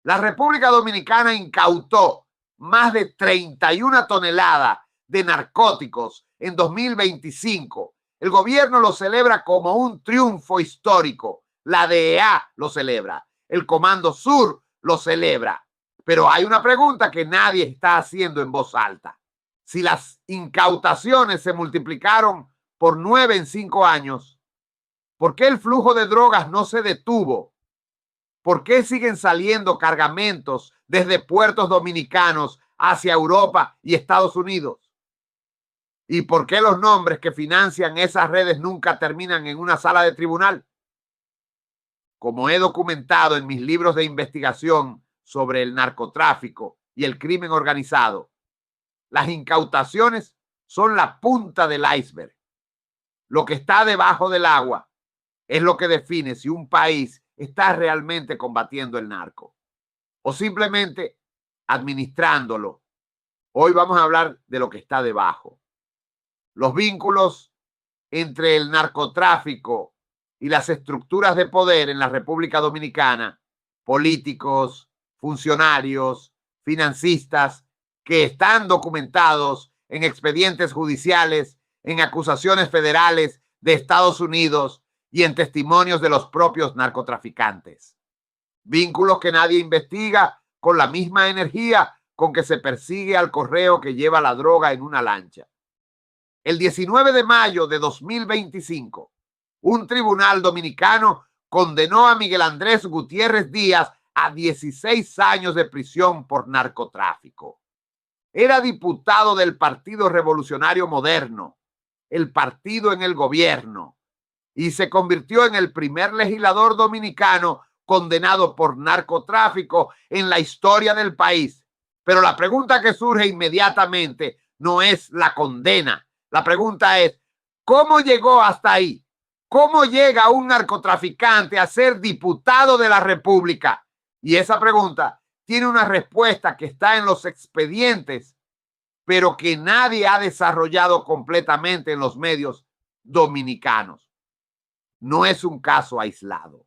La República Dominicana incautó más de 31 toneladas de narcóticos en 2025. El gobierno lo celebra como un triunfo histórico. La DEA lo celebra. El Comando Sur lo celebra. Pero hay una pregunta que nadie está haciendo en voz alta. Si las incautaciones se multiplicaron por 9 en 5 años, ¿por qué el flujo de drogas no se detuvo? ¿Por qué siguen saliendo cargamentos desde puertos dominicanos hacia Europa y Estados Unidos? ¿Y por qué los nombres que financian esas redes nunca terminan en una sala de tribunal? Como he documentado en mis libros de investigación sobre el narcotráfico y el crimen organizado, las incautaciones son la punta del iceberg. Lo que está debajo del agua es lo que define si un país está realmente combatiendo el narco o simplemente administrándolo. Hoy vamos a hablar de lo que está debajo. Los vínculos entre el narcotráfico y las estructuras de poder en la República Dominicana, políticos, funcionarios, financistas, que están documentados en expedientes judiciales, en acusaciones federales de Estados Unidos y en testimonios de los propios narcotraficantes. Vínculos que nadie investiga con la misma energía con que se persigue al correo que lleva la droga en una lancha. El 19 de mayo de 2025, un tribunal dominicano condenó a Miguel Andrés Gutiérrez Díaz a 16 años de prisión por narcotráfico. Era diputado del Partido Revolucionario Moderno, el partido en el gobierno, y se convirtió en el primer legislador dominicano condenado por narcotráfico en la historia del país. Pero la pregunta que surge inmediatamente no es la condena. La pregunta es, ¿cómo llegó hasta ahí? ¿Cómo llega un narcotraficante a ser diputado de la República? Y esa pregunta tiene una respuesta que está en los expedientes, pero que nadie ha desarrollado completamente en los medios dominicanos. No es un caso aislado.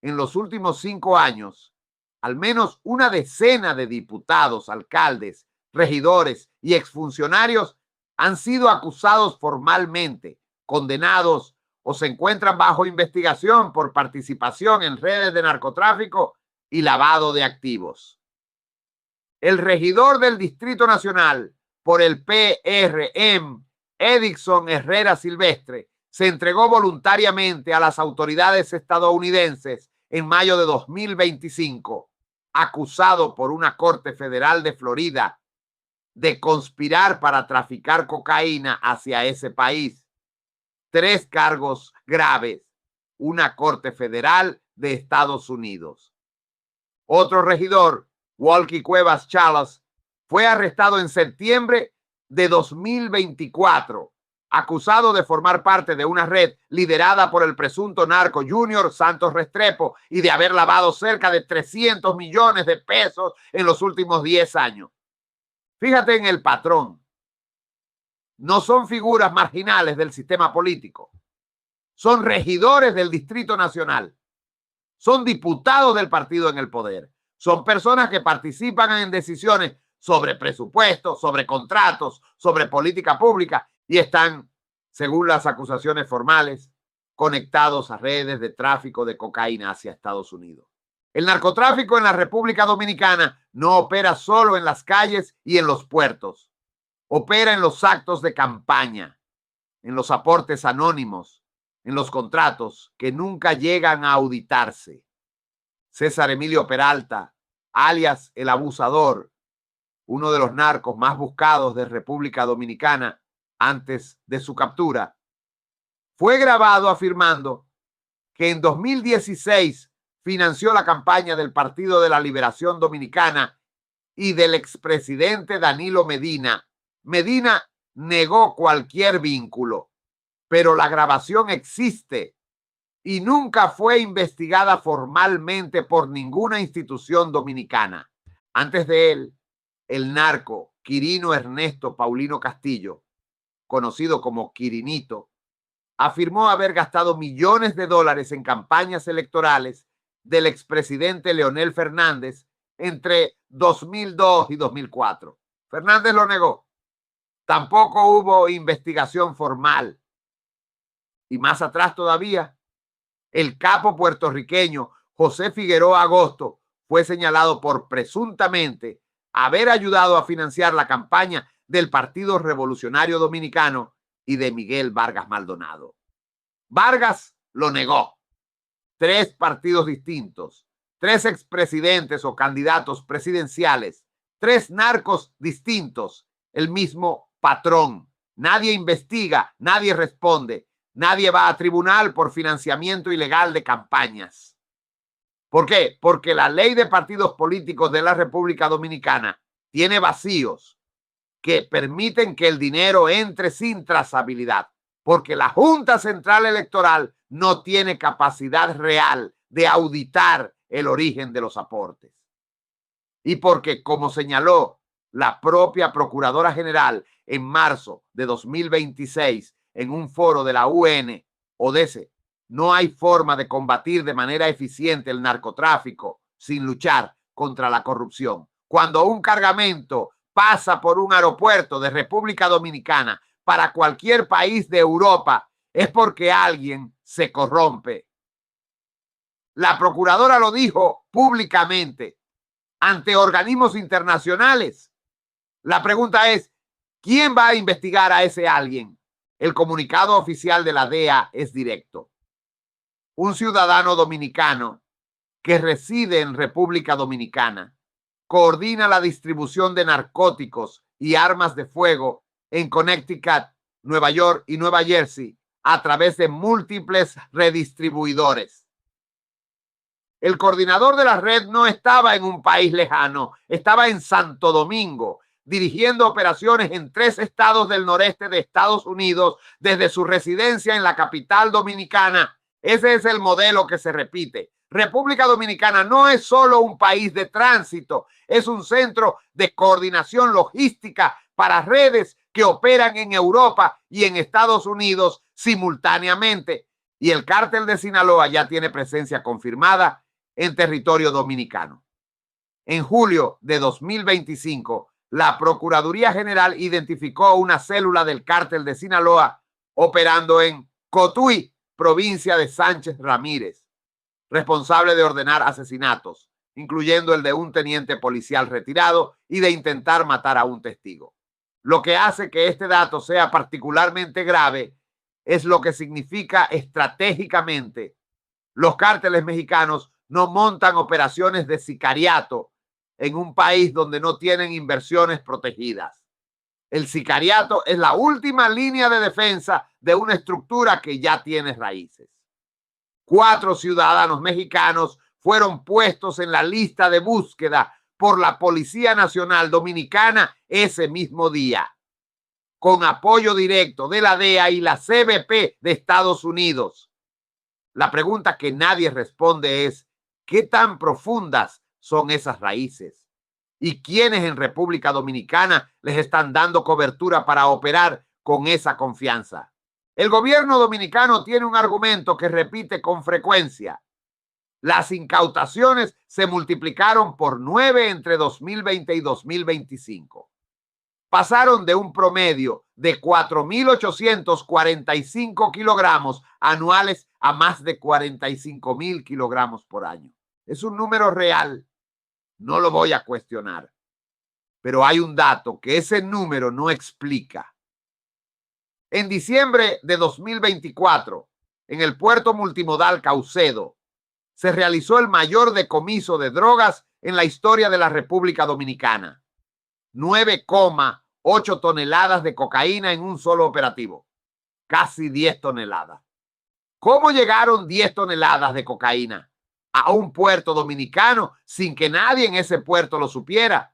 En los últimos 5 años, al menos una decena de diputados, alcaldes, regidores y exfuncionarios han sido acusados formalmente, condenados o se encuentran bajo investigación por participación en redes de narcotráfico y lavado de activos. El regidor del Distrito Nacional por el PRM, Edison Herrera Silvestre, se entregó voluntariamente a las autoridades estadounidenses en mayo de 2025, acusado por una corte federal de Florida de conspirar para traficar cocaína hacia ese país. 3 cargos graves, una corte federal de Estados Unidos. Otro regidor, Walkie Cuevas Chalas, fue arrestado en septiembre de 2024, acusado de formar parte de una red liderada por el presunto narco Junior Santos Restrepo y de haber lavado cerca de 300 millones de pesos en los últimos 10 años. Fíjate en el patrón. No son figuras marginales del sistema político. Son regidores del Distrito Nacional. Son diputados del partido en el poder. Son personas que participan en decisiones sobre presupuestos, sobre contratos, sobre política pública y están, según las acusaciones formales, conectados a redes de tráfico de cocaína hacia Estados Unidos. El narcotráfico en la República Dominicana no opera solo en las calles y en los puertos. Opera en los actos de campaña, en los aportes anónimos, en los contratos que nunca llegan a auditarse. César Emilio Peralta, alias El Abusador, uno de los narcos más buscados de República Dominicana antes de su captura, fue grabado afirmando que en 2016 financió la campaña del Partido de la Liberación Dominicana y del expresidente Danilo Medina. Medina negó cualquier vínculo, pero la grabación existe y nunca fue investigada formalmente por ninguna institución dominicana. Antes de él, el narco Quirino Ernesto Paulino Castillo, conocido como Quirinito, afirmó haber gastado millones de dólares en campañas electorales del expresidente Leonel Fernández entre 2002 y 2004. Fernández lo negó. Tampoco hubo investigación formal. Y más atrás todavía, el capo puertorriqueño José Figueroa Agosto fue señalado por presuntamente haber ayudado a financiar la campaña del Partido Revolucionario Dominicano y de Miguel Vargas Maldonado. Vargas lo negó. 3 partidos distintos, 3 expresidentes o candidatos presidenciales, 3 narcos distintos, el mismo patrón. Nadie investiga, nadie responde, nadie va a tribunal por financiamiento ilegal de campañas. ¿Por qué? Porque la ley de partidos políticos de la República Dominicana tiene vacíos que permiten que el dinero entre sin trazabilidad, porque la Junta Central Electoral no tiene capacidad real de auditar el origen de los aportes. Y porque, como señaló la propia Procuradora General en marzo de 2026 en un foro de la UN-ODC, no hay forma de combatir de manera eficiente el narcotráfico sin luchar contra la corrupción. Cuando un cargamento pasa por un aeropuerto de República Dominicana para cualquier país de Europa, es porque alguien se corrompe. La procuradora lo dijo públicamente ante organismos internacionales. La pregunta es, ¿quién va a investigar a ese alguien? El comunicado oficial de la DEA es directo. Un ciudadano dominicano que reside en República Dominicana coordina la distribución de narcóticos y armas de fuego en Connecticut, Nueva York y Nueva Jersey a través de múltiples redistribuidores. El coordinador de la red no estaba en un país lejano, estaba en Santo Domingo, dirigiendo operaciones en 3 estados del noreste de Estados Unidos desde su residencia en la capital dominicana. Ese es el modelo que se repite. República Dominicana no es solo un país de tránsito, es un centro de coordinación logística para redes que operan en Europa y en Estados Unidos simultáneamente. Y el cártel de Sinaloa ya tiene presencia confirmada en territorio dominicano. En julio de 2025, la Procuraduría General identificó una célula del cártel de Sinaloa operando en Cotuí, provincia de Sánchez Ramírez, responsable de ordenar asesinatos, incluyendo el de un teniente policial retirado y de intentar matar a un testigo. Lo que hace que este dato sea particularmente grave es lo que significa estratégicamente. Los cárteles mexicanos no montan operaciones de sicariato en un país donde no tienen inversiones protegidas. El sicariato es la última línea de defensa de una estructura que ya tiene raíces. 4 ciudadanos mexicanos fueron puestos en la lista de búsqueda por la Policía Nacional Dominicana ese mismo día, con apoyo directo de la DEA y la CBP de Estados Unidos. La pregunta que nadie responde es, ¿qué tan profundas son esas raíces? ¿Y quiénes en República Dominicana les están dando cobertura para operar con esa confianza? El gobierno dominicano tiene un argumento que repite con frecuencia. Las incautaciones se multiplicaron por 9 entre 2020 y 2025. Pasaron de un promedio de 4.845 kilogramos anuales a más de 45.000 kilogramos por año. Es un número real. No lo voy a cuestionar. Pero hay un dato que ese número no explica. En diciembre de 2024, en el puerto multimodal Caucedo, se realizó el mayor decomiso de drogas en la historia de la República Dominicana. 9,8 toneladas de cocaína en un solo operativo. Casi 10 toneladas. ¿Cómo llegaron 10 toneladas de cocaína a un puerto dominicano sin que nadie en ese puerto lo supiera?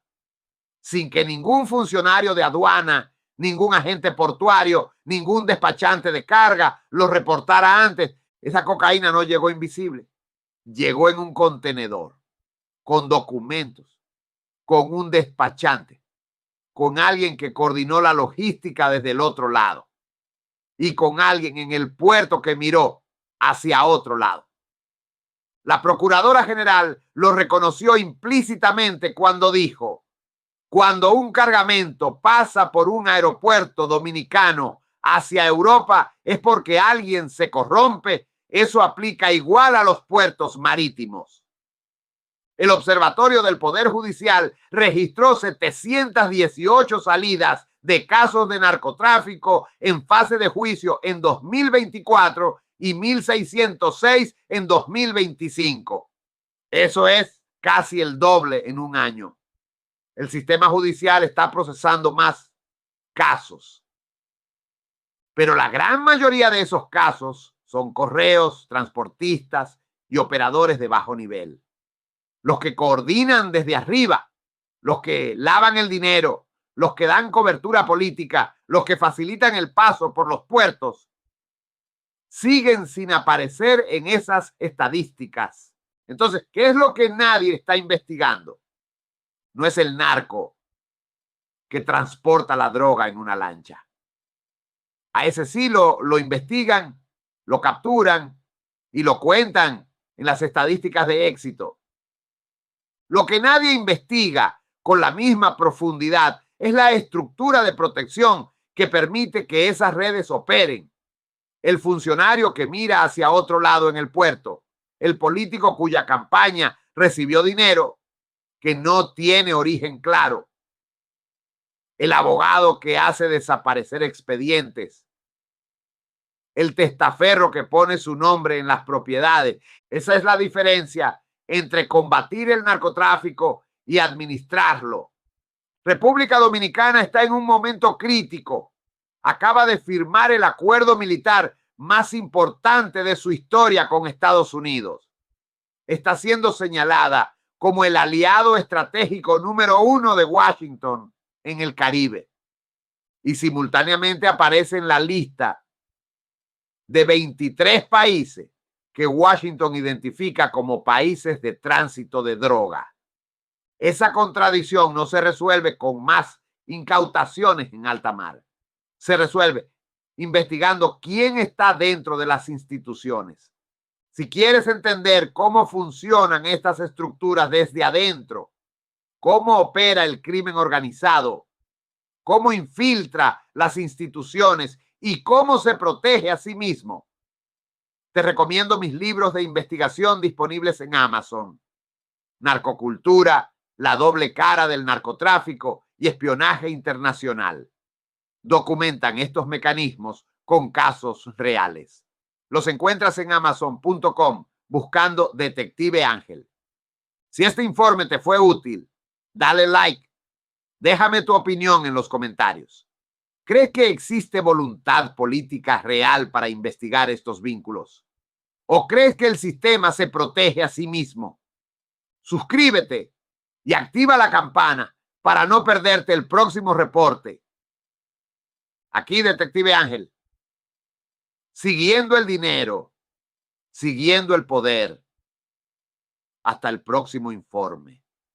Sin que ningún funcionario de aduana, ningún agente portuario, ningún despachante de carga lo reportara antes. Esa cocaína no llegó invisible. Llegó en un contenedor, con documentos, con un despachante, con alguien que coordinó la logística desde el otro lado y con alguien en el puerto que miró hacia otro lado. La Procuradora General lo reconoció implícitamente cuando dijo: cuando un cargamento pasa por un aeropuerto dominicano hacia Europa es porque alguien se corrompe. Eso aplica igual a los puertos marítimos. El Observatorio del Poder Judicial registró 718 salidas de casos de narcotráfico en fase de juicio en 2024 y 1.606 en 2025. Eso es casi el doble en un año. El sistema judicial está procesando más casos, pero la gran mayoría de esos casos son correos, transportistas y operadores de bajo nivel. Los que coordinan desde arriba, los que lavan el dinero, los que dan cobertura política, los que facilitan el paso por los puertos, siguen sin aparecer en esas estadísticas. Entonces, ¿qué es lo que nadie está investigando? No es el narco que transporta la droga en una lancha. A ese sí lo investigan, lo capturan y lo cuentan en las estadísticas de éxito. Lo que nadie investiga con la misma profundidad es la estructura de protección que permite que esas redes operen. El funcionario que mira hacia otro lado en el puerto, el político cuya campaña recibió dinero que no tiene origen claro, el abogado que hace desaparecer expedientes, el testaferro que pone su nombre en las propiedades. Esa es la diferencia entre combatir el narcotráfico y administrarlo. República Dominicana está en un momento crítico. Acaba de firmar el acuerdo militar más importante de su historia con Estados Unidos. Está siendo señalada como el aliado estratégico número 1 de Washington en el Caribe. Y simultáneamente aparece en la lista de 23 países que Washington identifica como países de tránsito de droga. Esa contradicción no se resuelve con más incautaciones en alta mar. Se resuelve investigando quién está dentro de las instituciones. Si quieres entender cómo funcionan estas estructuras desde adentro, cómo opera el crimen organizado, cómo infiltra las instituciones y cómo se protege a sí mismo, te recomiendo mis libros de investigación disponibles en Amazon: Narcocultura, la doble cara del narcotráfico y espionaje internacional. Documentan estos mecanismos con casos reales. Los encuentras en amazon.com buscando Detective Ángel. Si este informe te fue útil, dale like. Déjame tu opinión en los comentarios. ¿Crees que existe voluntad política real para investigar estos vínculos? ¿O crees que el sistema se protege a sí mismo? Suscríbete y activa la campana para no perderte el próximo reporte. Aquí Detective Ángel, siguiendo el dinero, siguiendo el poder. Hasta el próximo informe.